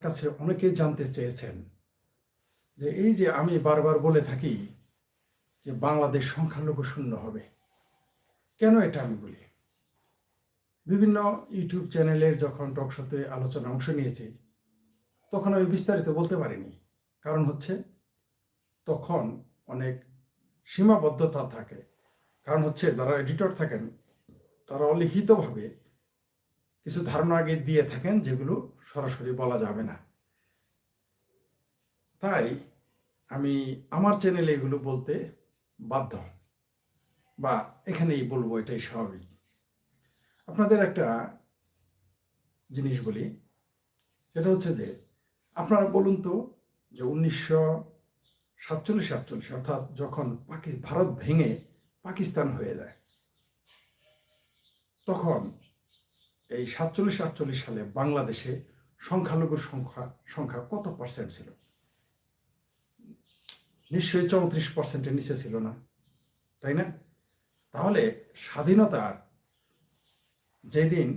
কাছে অনেকেই জানতে চেয়েছেন যে এই যে আমি বারবার বলে থাকি যে বাংলাদেশ সংখ্যালঘু শূন্য হবে, কেন এটা আমি বলি? বিভিন্ন ইউটিউব চ্যানেলের যখন টকশোতে আলোচনা অংশ নিয়েছি তখন আমি বিস্তারিত বলতে পারিনি। কারণ হচ্ছে তখন অনেক সীমাবদ্ধতা থাকে। কারণ হচ্ছে যারা এডিটর থাকেন তারা অলিখিতভাবে কিছু ধারণা আগে দিয়ে থাকেন যেগুলো সরাসরি বলা যাবে না। তাই আমি আমার চ্যানেলে এগুলো বলতে বাধ্য, বা এখানেই বলবো, এটাই স্বাভাবিক। আপনাদের একটা জিনিস বলি, সেটা হচ্ছে যে আপনারা বলুন তো যে 1947 অর্থাৎ যখন ভারত ভেঙে পাকিস্তান হয়ে যায়, তখন এই 47-48 সালে বাংলাদেশে সংখ্যালঘুর সংখ্যা কত পার্সেন্ট ছিল? নিশ্চয়ই 34%-এর নিচে ছিল না, তাই না? তাহলে স্বাধীনতার যেদিন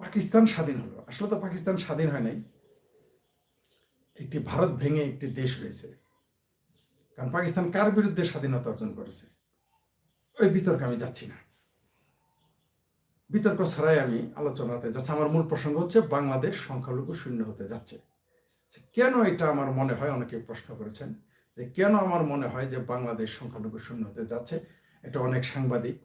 পাকিস্তান স্বাধীন হলো, আসলে তো পাকিস্তান স্বাধীন হয় নাই, একটি ভারত ভেঙে একটি দেশ হয়েছে। কারণ পাকিস্তান কার বিরুদ্ধে স্বাধীনতা অর্জন করেছে, ওই বিতর্কে আমি যাচ্ছি না। বিতর্ক ছাড়াই আমি আলোচনাতে যাচ্ছি। আমার মূল প্রসঙ্গ হচ্ছে বাংলাদেশ সংখ্যালঘু শূন্য হতে যাচ্ছে। কেন এটা আমার মনে হয়, অনেকে প্রশ্ন করেছেন যে কেন আমার মনে হয় যে বাংলাদেশ সংখ্যালঘু শূন্য হতে যাচ্ছে। এটা অনেক সাংবাদিক,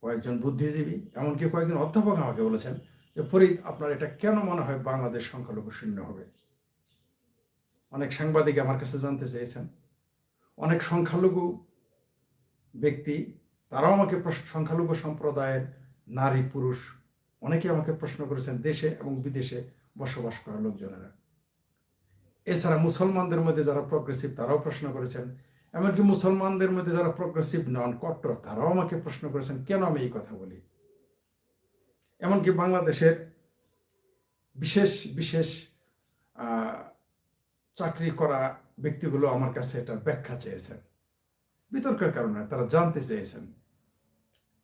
কয়েকজন বুদ্ধিজীবী, এমনকি কয়েকজন অধ্যাপক আমাকে বলেছেন যে ফরিদ, আপনার এটা কেন মনে হয় বাংলাদেশ সংখ্যালঘু শূন্য হবে? অনেক সাংবাদিক আমার কাছে জানতে চেয়েছেন, অনেক সংখ্যালঘু ব্যক্তি তারাও আমাকে সংখ্যালঘু সম্প্রদায়ের নারী পুরুষ অনেকে আমাকে প্রশ্ন করেছেন, দেশে এবং বিদেশে বসবাস করা লোকজনেরা। এছাড়া মুসলমানদের মধ্যে যারা প্রগ্রেসিভ তারাও প্রশ্ন করেছেন, এমনকি মুসলমানদের মধ্যে যারা প্রগ্রেসিভ নন, কট্টর, তারাও আমাকে প্রশ্ন করেছেন কেন আমি এই কথা বলি। এমনকি বাংলাদেশের বিশেষ বিশেষ চাকরি করা ব্যক্তিগুলো আমার কাছে এটার ব্যাখ্যা চেয়েছেন, বিতর্কের কারণে তারা জানতে চেয়েছেন।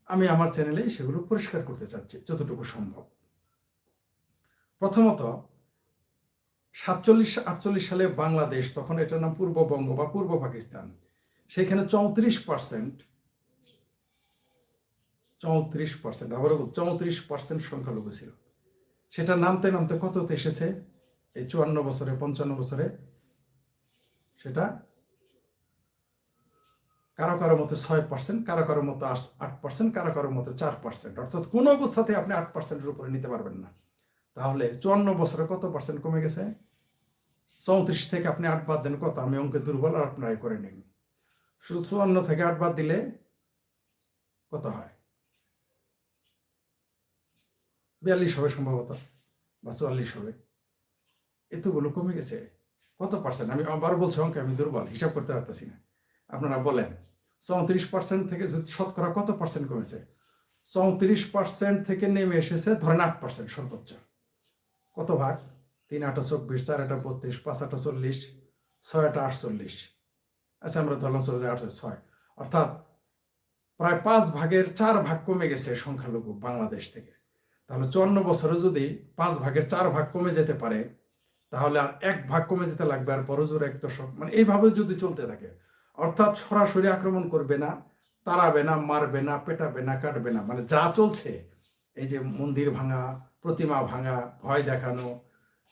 আমি আমার চ্যানেলে সেগুলো পরিষ্কার করতে চাচ্ছি যতটুকু সম্ভব। প্রথমত, 47-48 সালে বাংলাদেশ, তখন এটার নাম পূর্ববঙ্গ বা পূর্ব পাকিস্তান, সেখানে 34%, আবারও বল 34% সংখ্যালঘু ছিল। সেটা নামতে নামতে কততে এসেছে এই 54 বছরে 55 বছরে? সেটা কারো কারো মতো 6%, কারো কারো মতো 8%, কারো কারো মতো 4%, অর্থাৎ কোনো অবস্থাতে আপনি 8%-এর উপরে নিতে পারবেন না। তাহলে 54 বছরে কত পার্সেন্ট কমে গেছে? 34 থেকে আপনি 8 বাদ দেন কত? আমি অঙ্কে দুর্বল, আর আপনারাই করে নিন। শুধু 54 থেকে 8 বাদ দিলে কত হয়? 42 হবে সম্ভবত, বা 44 হবে। এতগুলো কমে গেছে, কত পার্সেন্ট? আমি আবারও বলছি, অঙ্কে আমি দুর্বল, হিসাব করতে পারতেছি না। আপনারা বলেন 34% থেকে শতকরা কত পার্সেন্ট কমেছে? 34% থেকে নেমে এসেছে ধরেন 8% সর্বোচ্চ। কত ভাগ? 3 8 24, 4 8 32, 5 8 40, 6 8 48। আচ্ছা, আমরা ধরলাম চলে যায় 8 অর্থাৎ প্রায় 5 ভাগের 4 ভাগ কমে গেছে সংখ্যালঘু বাংলাদেশ থেকে। তাহলে 54 বছরে যদি 5 ভাগের 4 ভাগ কমে যেতে পারে, তাহলে আর 1 ভাগ কমে যেতে লাগবে, আর বড় জোর 1 দশক, মানে এইভাবে যদি চলতে থাকে, অর্থাৎ সরাসরি আক্রমণ করবে না, তাড়াবে না, মারবে না, পেটাবে না, কাটবে না, মানে যা চলছে, এই যে মন্দির ভাঙা, প্রতিমা ভাঙা, ভয় দেখানো,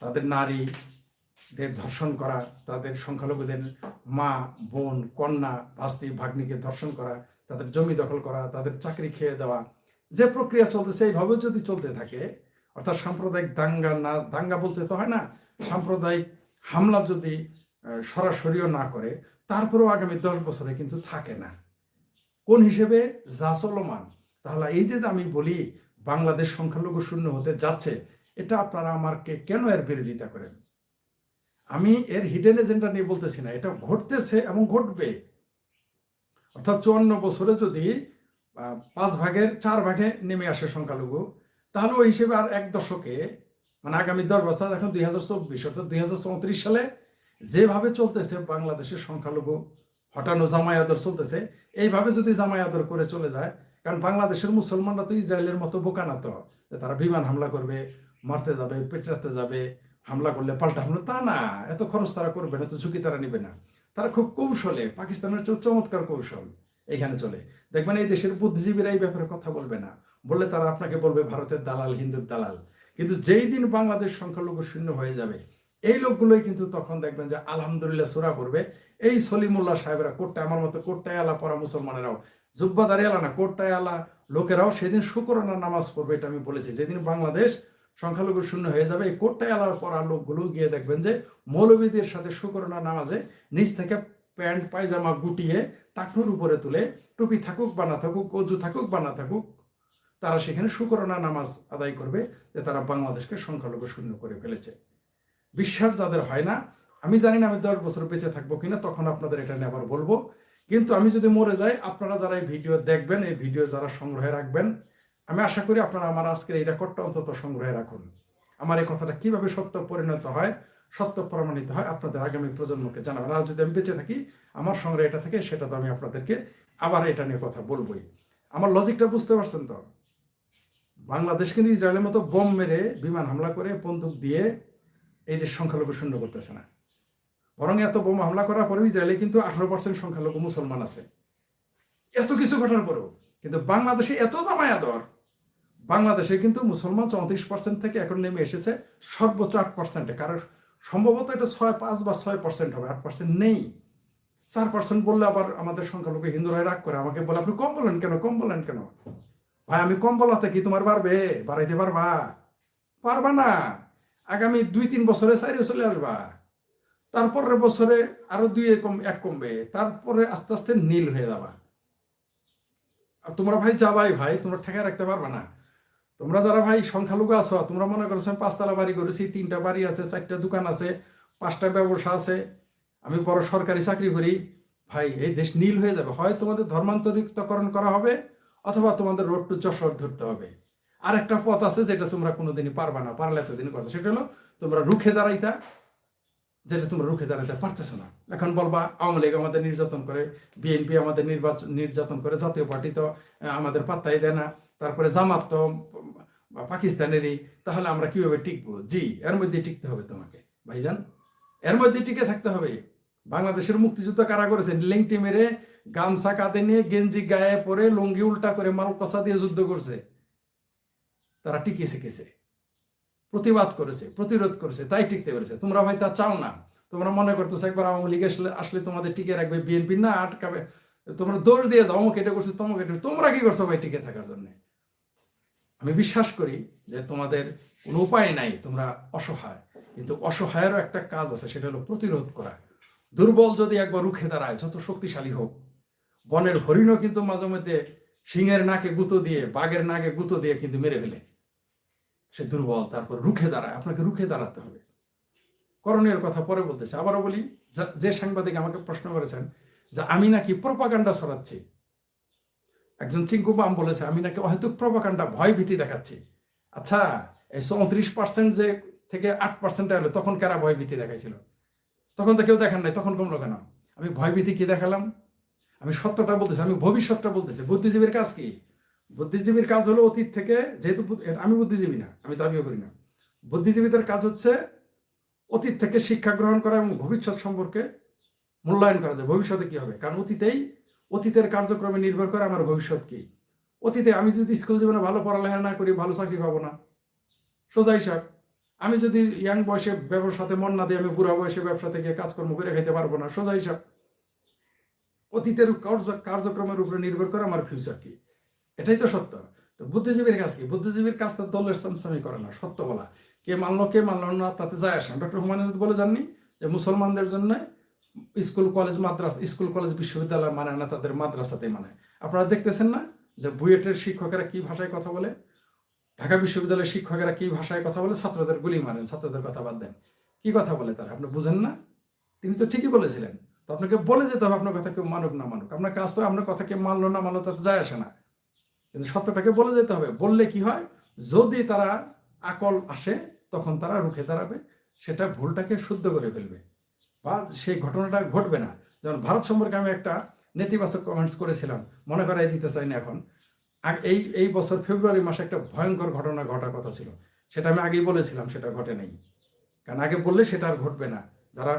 তাদের নারীদের ধর্ষণ করা, তাদের সংখ্যালঘুদের মা, বোন, কন্যা, ভাস্তি, ভাগ্নিকে ধর্ষণ করা, তাদের জমি দখল করা, তাদের চাকরি খেয়ে দেওয়া, যে প্রক্রিয়া চলতেছে এইভাবে যদি চলতে থাকে, অর্থাৎ সাম্প্রদায়িক দাঙ্গা বলতে তো হয় না, সাম্প্রদায়িক হামলা যদি সরাসরিও না করে, তারপরেও আগামী 10 বছরে কিন্তু থাকে না কোন হিসেবে যা চলমান। তাহলে এই যে আমি বলি বাংলাদেশ সংখ্যালঘু শূন্য হতে যাচ্ছে, এটা আপনারা আমাকে কেন এর বিরোধিতা করেন? আমি এর হিডেন এজেন্ডা নিয়ে বলতেছি না, এটা ঘটতেছে এবং ঘটবে। অর্থাৎ 54 বছরে যদি 5 ভাগের 4 ভাগে নেমে আসে সংখ্যালঘু, তাহলে ওই হিসেবে আর 1 দশকে, মানে আগামী 10 বছর, এখন 2024, অর্থাৎ 2034 সালে যেভাবে চলতেছে বাংলাদেশের সংখ্যালঘু হটানো, জামাই আদর চলতেছে, এইভাবে যদি জামাই আদর করে চলে যায়, কারণ বাংলাদেশের মুসলমানরা তো ইসরায়েলের মতো বোকা না, তো যে তারা বিমান হামলা করবে, মারতে যাবে, পেটাতে যাবে, হামলা করলে পাল্টা হামলা, তা না। এত খরচ তারা করবে না, এত ঝুঁকি তারা নেবে না। তারা খুব কৌশলে, পাকিস্তানের চেয়ে চমৎকার কৌশল এখানে চলে। দেখবেন এই দেশের বুদ্ধিজীবীরা এই ব্যাপারে কথা বলবে না, বললে তারা আপনাকে বলবে ভারতের দালাল, হিন্দুর দালাল। কিন্তু যেই দিন বাংলাদেশ সংখ্যালঘু শূন্য হয়ে যাবে, এই লোকগুলোই কিন্তু তখন দেখবেন যে আলহামদুলিল্লাহ সূরা পড়বে। এই সলিমুল্লাহ সাহেবরা, কোট্টায়, আমার মতো কোট্টায় আলা পড়া মুসলমানেরাও, জুব্বাদারি আলা না, কোট্টায় আলা লোকেরাও সেদিন শুকরানা নামাজ পড়বে। এটা আমি বলেছি, যেদিন বাংলাদেশ সংখ্যালঘু শূন্য হয়ে যাবে, এই কোট্টায় আলার পড়া লোকগুলো গিয়ে দেখবেন যে মৌলবীদের সাথে শুকরানা নামাজে নিচ থেকে প্যান্ট পায়জামা গুটিয়ে টাকনুর উপরে তুলে, টুপি থাকুক বা না থাকুক, অজু থাকুক বা না থাকুক, তারা সেখানে শুকরানা নামাজ আদায় করবে যে তারা বাংলাদেশকে সংখ্যালঘু শূন্য করে ফেলেছে। বিশ্বাস যাদের হয় না, আমি জানি না আমি 10 বছর বেঁচে থাকবো কিনা, তখন আপনাদের এটা নিয়ে আবার বলবো। কিন্তু আমি যদি মরে যাই, আপনারা যারা এই ভিডিও দেখবেন, এই ভিডিও যারা সংগ্রহে রাখবেন, আমি আশা করি আপনারা আমার আজকের এই রেকর্ডটা অন্তত সংগ্রহে রাখুন। আমার এই কথাটা কিভাবে সত্য পরিণত হয়, সত্য প্রমাণিত হয়, আপনাদের আগামী প্রজন্মকে জানাবেন। আর যদি আমি বেঁচে থাকি, আমার সংগ্রহ এটা থেকে, সেটা তো আমি আপনাদেরকে আবার এটা নিয়ে কথা বলবোই। আমার লজিকটা বুঝতে পারছেন তো? বাংলাদেশ কিন্তু ইসরায়েলের মতো বোম মেরে, বিমান হামলা করে, বন্দুক দিয়ে এই দেশ সংখ্যালঘু শূন্য করতেছে না। বরং এত বোমা হামলা করার পরেও ইসরায়েলে কিন্তু 18% সংখ্যালঘু মুসলমান আছে। এত কিছু ঘটার পরেও কিন্তু বাংলাদেশে এত জামায়া দর, বাংলাদেশে কিন্তু মুসলমান 34% থেকে এখন নেমে এসেছে সর্বোচ্চ 8%-এ। কারণ সম্ভবত এটা 5 বা 6% হবে, 8% নেই। 4% বললে আবার আমাদের সংখ্যালঘু হিন্দুরা রাগ করে, আমাকে বলে আপনি কম বলেন কেন, কম বলেন কেন। ভাই আমি কম বলাতে কি তোমার বাড়বে? বাড়াইতে পারবা? পারবা না। আগামী 2-3 বছরে সাইরে চলে আসবা, তারপরের বছরে আরো 1 কমবে, তারপরে আস্তে আস্তে নীল হয়ে যাবা। আর তোমরা ভাই যাবাই, ভাই তোমরা ঠেকায় রাখতে পারবা না। তোমরা যারা ভাই সংখ্যালঘু আছো, তোমরা মনে করছো 5 তলা বাড়ি করেছি, 3টা বাড়ি আছে, 4টা দোকান আছে, 5টা ব্যবসা আছে, আমি বড় সরকারি চাকরি করি। ভাই এই দেশ নীল হয়ে যাবে। হয় তোমাদের ধর্মান্তরিতকরণ করা হবে, অথবা তোমাদের রোড টু যশোর ধরতে হবে। আর একটা পথ আছে যেটা তোমরা কোনোদিনই পারবা না, পারলে এতদিন করো, সেটা হলো তোমরা রুখে দাঁড়াইতা, যেটা তোমরা রুখে দাঁড়াতে পারতেছো না। এখন বলবা আওয়ামী লীগ আমাদের নির্যাতন করে, বিএনপি আমাদের নির্যাতন করে, জাতীয় পার্টি তো আমাদের পাত্তাই দেয় না, তারপরে জামাত তো পাকিস্তানেরই, তাহলে আমরা কিভাবে টিকবো? জি, এর মধ্যে টিকতে হবে তোমাকে ভাইজান, এর মধ্যে টিকে থাকতে হবে। বাংলাদেশের মুক্তিযুদ্ধ কারা করেছে? লেংটি মেরে, গামছা কাঁধে নিয়ে, গেঞ্জি গায়ে পরে, লুঙ্গি উল্টা করে, মালকসা দিয়ে যুদ্ধ করছে। তারা টিকে শিখেছে, প্রতিবাদ করেছে, প্রতিরোধ করেছে, তাই টিকতে পেরেছে। তোমরা ভাই তা চাও না। তোমরা মনে করতেছো একবার আওয়ামী লীগ আসলে তোমাদের টিকে রাখবে, বিএনপি না আটকাবে। তোমরা দোষ দিয়ে যাও, অমুক এটা করছো, তমুক এটা। তোমরা কি করছো ভাই টিকে থাকার জন্য? আমি বিশ্বাস করি যে তোমাদের কোনো উপায় নাই, তোমরা অসহায়। কিন্তু অসহায়েরও একটা কাজ আছে, সেটা হলো প্রতিরোধ করা। দুর্বল যদি একবার রুখে দাঁড়ায়, যত শক্তিশালী হোক, বনের হরিণও কিন্তু মাঝে মধ্যে সিংহের নাকে গুঁতো দিয়ে, বাঘের নাকে গুঁতো দিয়ে কিন্তু মেরে ফেলে। সে দুর্বল, তারপর রুখে দাঁড়ায়। আপনাকে রুখে দাঁড়াতে হবে। করণীয় কথা পরে বলতেছে। আবারও বলি, যে সাংবাদিক আমাকে প্রশ্ন করেছেন যে আমি নাকি প্রপাগান্ডা ছড়াচ্ছি, একজন চিঙ্কু বাম বলেছে আমি নাকি হয়তো প্রপাগান্ডা, ভয় ভীতি দেখাচ্ছি। আচ্ছা, এই 34% যে থেকে 8% এলো, তখন কারা ভয় ভীতি দেখাইছিল? তখন তো কেউ দেখান নাই, তখন কমলো কেন? আমি ভয় ভীতি কি দেখালাম? আমি সত্যটা বলতেছি, আমি ভবিষ্যৎটা বলতেছি। বুদ্ধিজীবীর কাজ কি? বুদ্ধিজীবীর কাজ হলো অতীত থেকে, যেহেতু আমি বুদ্ধিজীবী না, আমি দাবিও করি না, বুদ্ধিজীবীদের কাজ হচ্ছে অতীত থেকে শিক্ষা গ্রহণ করা এবং ভবিষ্যৎ সম্পর্কে মূল্যায়ন করা যায়। ভবিষ্যতে কি হবে? কারণ অতীতের কার্যক্রমে নির্ভর করে আমার ভবিষ্যৎ কি। অতীতে আমি যদি স্কুল জীবনে ভালো পড়ালেখা না করি, ভালো চাকরি পাবো না, সোজা হিসাব। আমি যদি ইয়াং বয়সে ব্যবসাতে মন না দিই, আমি বুড়া বয়সে ব্যবসা থেকে কাজকর্ম করে খাইতে পারবো না, সোজা হিসাব। অতীতের কার্যক্রমের উপরে নির্ভর করে আমার ফিউচার কি, এটাই তো সত্য। তো বুদ্ধিজীবীর কাজ কি? বুদ্ধিজীবীর কাজ তো দলের চামচামি করে না, সত্য বলা। কে মানলো কে মানলো না তাতে যায় আসে না। ডক্টর হুমায়ুন আজাদ বলে যাননি যে মুসলমানদের জন্য স্কুল কলেজ বিশ্ববিদ্যালয় মানে না, তাদের মাদ্রাসাতে মানে। আপনারা দেখতেছেন না যে বুয়েটের শিক্ষকেরা কি ভাষায় কথা বলে, ঢাকা বিশ্ববিদ্যালয়ের শিক্ষকেরা কি ভাষায় কথা বলে? ছাত্রদের গুলি মারেন, ছাত্রদের কথা বাদ দেন, কি কথা বলে তারা? আপনি বুঝেন না? তিনি তো ঠিকই বলেছিলেন। তো আপনাকে বলে যেতে হবে, আপনার কথা কেউ মানুক না মানুক, আপনার কাজ তো আপনার কথা কে মানলো না মানলো তাতে যায় আসে না। কিন্তু সত্যটাকে বলে যেতে হবে। বললে কি হয়, যদি তারা আকল আসে, তখন তারা রুখে দাঁড়াবে, সেটা ভুলটাকে শুদ্ধ করে ফেলবে, বা সেই ঘটনাটা ঘটবে না। যেমন ভারত সম্পর্কে আমি একটা নেতিবাচক কমেন্টস করেছিলাম, মনে করাই দিতে চাই না এখন। এই বছর ফেব্রুয়ারি মাসে একটা ভয়ঙ্কর ঘটনা ঘটার কথা ছিল, সেটা আমি আগেই বলেছিলাম, সেটা ঘটে নাই। কারণ আগে বললে সেটা আর ঘটবে না। যারা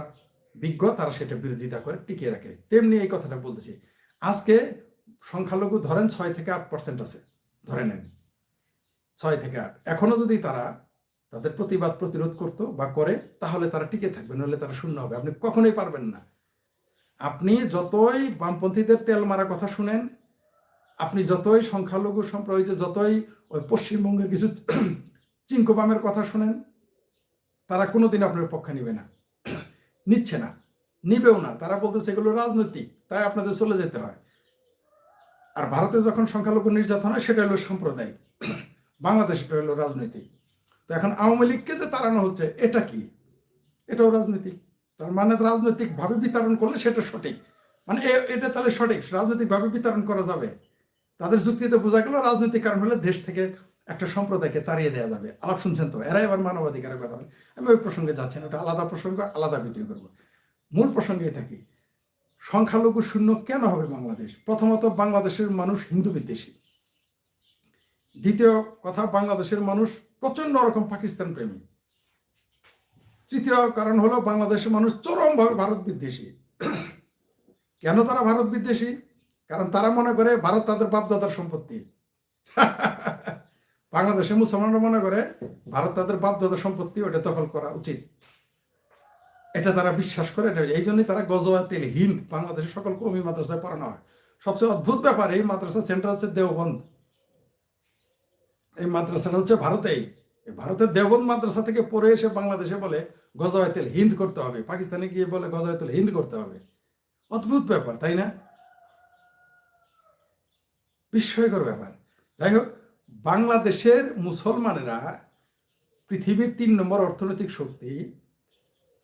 বিজ্ঞ তারা সেটা বিরোধিতা করে টিকিয়ে রাখে। তেমনি এই কথাটা বলতেছি, আজকে সংখ্যালঘু ধরেন 6 থেকে 8% আছে, ধরে নেন 6 থেকে 8। এখনো যদি তারা তাদের প্রতিবাদ প্রতিরোধ করতো বা করে, তাহলে তারা টিকে থাকবে, নাহলে তারা শূন্য হবে। আপনি কখনোই পারবেন না। আপনি যতই বামপন্থীদের তেল মারা কথা শুনেন, আপনি যতই সংখ্যালঘু সম্প্রদায়, যতই ওই পশ্চিমবঙ্গের কিছু চিঙ্কোবামের কথা শুনেন, তারা কোনোদিন আপনার পক্ষে নিবে না, নিচ্ছে না, নিবেও না। তারা বলতেছে এগুলো রাজনৈতিক, তাই আপনাদের চলে যেতে হয়। আর ভারতে যখন সংখ্যালঘু নির্যাতন হয় সেটা হলো সাম্প্রদায়িক, বাংলাদেশ এটা হলো রাজনৈতিক। তো এখন আওয়ামী লীগকে যে তাড়ানো হচ্ছে, এটা কি? এটাও রাজনৈতিক। তার মানে রাজনৈতিকভাবে বিতরণ করলে সেটা সঠিক, মানে এটা তাহলে সঠিক, রাজনৈতিকভাবে বিতরণ করা যাবে। তাদের যুক্তিতে বোঝা গেল রাজনৈতিক কারণ হলে দেশ থেকে একটা সম্প্রদায়কে তাড়িয়ে দেওয়া যাবে। আলাপ শুনছেন তো, এরা এবার মানবাধিকারের কথা বলে। আমি ওই প্রসঙ্গে যাচ্ছি না, ওটা আলাদা প্রসঙ্গ, আলাদা ভিডিও করবো। মূল প্রসঙ্গেই থাকি। সংখ্যালঘু শূন্য কেন হবে বাংলাদেশ? প্রথমত, বাংলাদেশের মানুষ হিন্দু বিদ্বেষী। দ্বিতীয় কথা, বাংলাদেশের মানুষ প্রচন্ড রকম পাকিস্তান প্রেমী। তৃতীয় কারণ হলো বাংলাদেশের মানুষ চরমভাবে ভারত বিদ্বেষী। কেন তারা ভারত বিদ্বেষী? কারণ তারা মনে করে ভারত তাদের বাপদাদার সম্পত্তি। বাংলাদেশের মুসলমানরা মনে করে ভারত তাদের বাপদাদার সম্পত্তি, ওটা দখল করা উচিত, এটা তারা বিশ্বাস করে। এই জন্যই তারা গজওয়াতিল হিন্দ বাংলাদেশের সকল কওমি মাদ্রাসায় পড়ানো হয়। সবচেয়ে অদ্ভুত ব্যাপার, এই মাদ্রাসা সেন্টার হচ্ছে দেওবন্দ। এই মাদ্রাসাটা হচ্ছে ভারতেই। ভারতের দেওবন্দ মাদ্রাসা থেকে পড়ে এসে বাংলাদেশে বলে গজওয়াতিল হিন্দ করতে হবে, পাকিস্তানে গিয়ে বলে গজওয়াতিল হিন্দ করতে হবে। অদ্ভুত ব্যাপার, তাই না? বিস্ময়কর ব্যাপার। যাই হোক, বাংলাদেশের মুসলমানেরা পৃথিবীর 3 নম্বর অর্থনৈতিক শক্তি,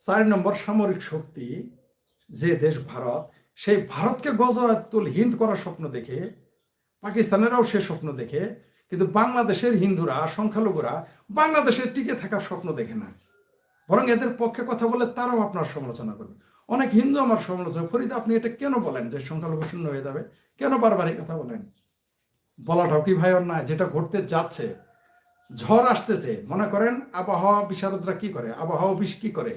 4 নম্বর সামরিক শক্তি যে দেশ ভারত, সেই ভারতকে গজওয়াতুল হিন্দ করার স্বপ্ন দেখে, পাকিস্তানেরাও সে স্বপ্ন দেখে, কিন্তু বাংলাদেশের হিন্দুরা, সংখ্যালঘুরা বাংলাদেশের টিকে থাকার স্বপ্ন দেখে না, বরং এদের পক্ষে কথা বলে তারাও আপনার সমালোচনা করবে। অনেক হিন্দু আমার সমালোচনা, ফরিদ আপনি এটা কেন বলেন যে সংখ্যালঘু শূন্য হয়ে যাবে? কেন বারবার এই কথা বলেন? বলাটাও কি ভাই অন্যায়? যেটা ঘটতে যাচ্ছে, ঝড় আসতেছে, মনে করেন আবহাওয়া বিশারদরা কি করে, আবহাওয়া অফিস কি করে,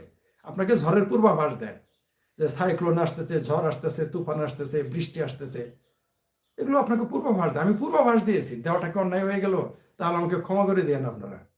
আপনাকে ঝড়ের পূর্বাভাস দেয় যে সাইক্লোন আসতেছে, ঝড় আসতেছে, তুফান আসতেছে, বৃষ্টি আসতেছে, এগুলো আপনাকে পূর্বাভাস দেয়। আমি পূর্বাভাস দিয়েছি, দেওয়াটাকে অন্যায় হয়ে গেল, তাহলে আমাকে ক্ষমা করে দিয়েন আপনারা।